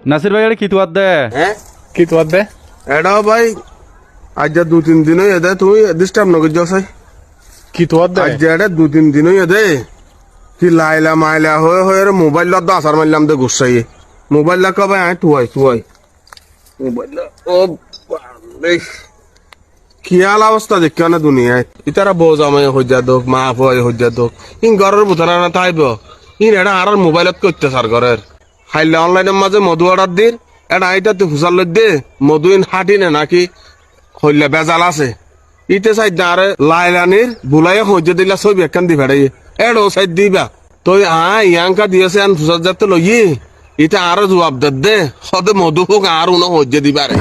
নাসির ভাই এটা কি তুয়ার দে? হ্যাঁ কি তুয়ার দে? এটাও ভাই আজ যা 2-3 দিন হয়ে দে তুমি ডিস্টার্ব নগর যাও সাই কি তুয়ার দে? আজ যা 2-3 দিন হয়ে দে কি লাইলা মাইলা হয়ে হয়ে মোবাইল লত আসার মারলাম দে গুসাই মোবাইল লা কবে আয় তুই মোবাইল ও খেয়াল অবস্থা দেখ না দুনিয়ায় ইতারা বউ জামাই হইয়া দোক মা ফুয়াই হইয়া দোক ইন ঘরের বুতারা না তাইব ইন এটা আর মোবাইলত করতে সার ঘরের খাইলে অনলাইনের মাঝে মধু অর্ডার দিন এটা আইটা তুই ফুসাল দে মধু ইন হাঁটি নে নাকি হইলে বেজাল আছে ইতে সাইড না আরে লাইলানির বুলাই হইয়া দিলা ছবি একখান দি ভেড়াই এডো সাইড দিবা তুই ইয়াঙ্কা দিয়েছে আন ফুসাল যাতে লই ইটা আরো জবাব দে হদে মধু হোক আর উনো হইয়া দিবারে